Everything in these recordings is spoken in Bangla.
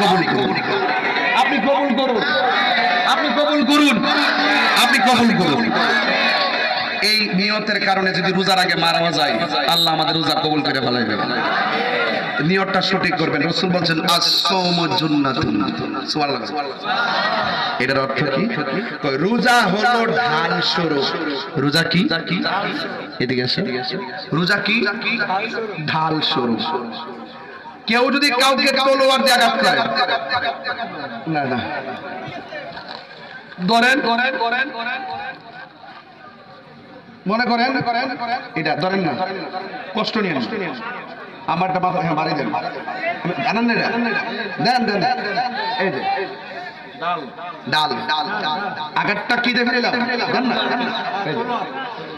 কবুল করুন, আপনি কবুল করুন, আপনি কবুল করুন, আপনি কবুল করুন। এই নিয়তের কারণে যদি রোজার আগে মারা যায়, আল্লাহ আমাদের রোজা কবুল করে ফেলাইবে। নিয়তটা সঠিক করবেন। রাসূল বলেন আস-সাওমু জুন্নাতুন। সুবহানাল্লাহ। এটার অর্থ কি? রোজা হলো ঢাল স্বরূপ। রোজা কি? এদিকে আসো। রোজা কি? ঢাল স্বরূপ। কেউ যদি কাউকে তলোয়ার দিয়ে আঘাত করে, না না, ধরেন মনে করেন এটা ধরেন না, কষ্ট নিয়ে আমারটা মাথা মারি দেন, জানেন না দেন দেন, এই যে ডাল আঘাতটা কি দেখে নিলাম, জান না?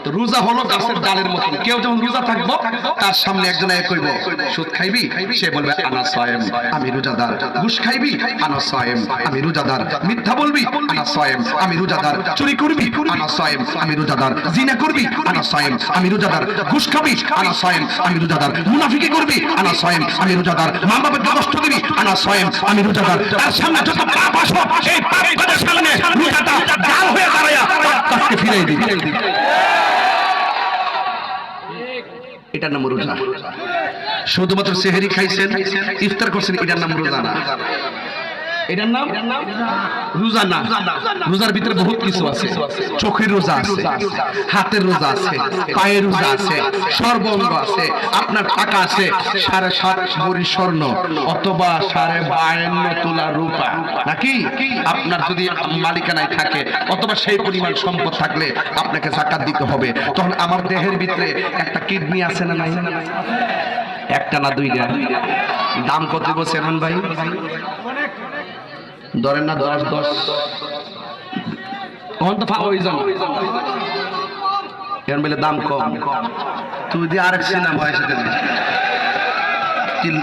তো রোজা হলো গাছের ডালের মতন। কেউ যখন রোজা থাকবো, তার সামনে একজন কইব সুদ খাইবি, সে বলবে আনা সায়েম, আমি রোজাদার। ঘুষ খাইবি, আনা সায়েম, আমি রোজাদার। মিথ্যা বলবি, আনা সায়েম, আমি রোজাদার। চুরি করবি, আনা সায়েম, আমি রোজাদার। জিনা করবি, আনা সায়েম, আমি রোজাদার। ঘুষ খাবি, আনা সায়েম, আমি রোজাদার। মুনাফিকি করবি, আনা সায়েম, আমি রোজাদার। মা বাবাকে কষ্ট দিবি, আনা সায়েম, আমি রোজাদার। তার সামনে যত পাপ আসবে, এই পাপের সামনে রোজাটা ডাল হয়ে দাঁড়ায়া তাকে ফিরিয়ে দিবি। এটার নাম রোজা। শুধুমাত্র সেহরি খাইছেন, ইফতার করছেন, এটার নাম রোজা না। এটার নাম রোজা না। রোজার ভিতরে বহুত কিছু আছে। চোখের রোজা আছে, হাতের রোজা আছে, পায়ের রোজা আছে, সর্বাঙ্গ আছে, আপনার টাকা আছে 7.5 ভরি স্বর্ণ অথবা 52.5 তোলা রূপা, নাকি? আপনার যদি মালিকানায় থাকে অথবা সেই পরিমাণ সম্পদ থাকলে আপনাকে যাকাত দিতে হবে। তখন আমার দেহের ভিতরে একটা কিডনি আছে না নাই? একটা না দুইটা? দাম কত বলছেন ভাই? ধরেন না 10 তখন তো ওই জন এর বলে দাম কম। তুই দিয়ে আরেক সিনেমা বয়সে দেন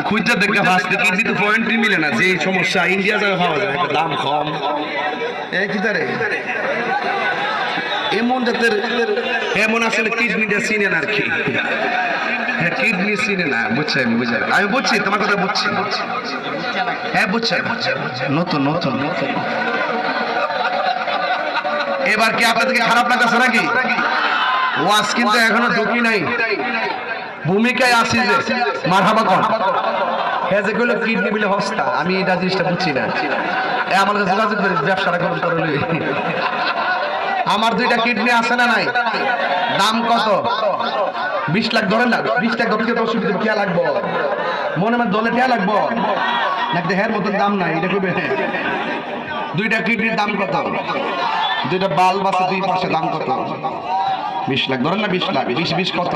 খুঁজতে দেখে ফার্স্ট কিডনি তো পয়েন্টই মিলে না। যে সমস্যা ইন্ডিয়া যাবে পাওয়া যায়, দাম কম। কি তারে এমন জাতের এমন আসলে কিডনিটা চিনেন আর কি। হ্যাঁ, কিডনি চিনে না, বুঝছি আমি, আমি বুঝছি তোমার কথা, বুঝছি। হ্যাঁ বুঝছি, নতুন। এবার কি আপনাদেরকে খারাপ লাগছে নাকি? ওয়াজ কিন্তু এখনো ঢুকি নাই, ভূমিকায় আসি যে মারহাবা কর। হ্যাঁ, যে গুলো কিডনি বলে হস্তা, আমি এটা জিনিসটা বুঝছি না। আমার কাছে যোগাযোগ করে ব্যবসাটা করতে পারলে। আমার 2টা কিডনি আছে না নাই? দাম কত? 20 লাখ ধরেন না। 20 লাখ ধরতে অসুবিধা কে লাগবো? মনে মনে দলে কে লাগবো নাকি? হের মতন দাম নাই, এটা কইবে 2টা কিডনির দাম কত? 2টা বাল্ব আছে 2 পাশে, দাম কত? 20 লাখ ধরেন না। 20 লাখ 20 কত?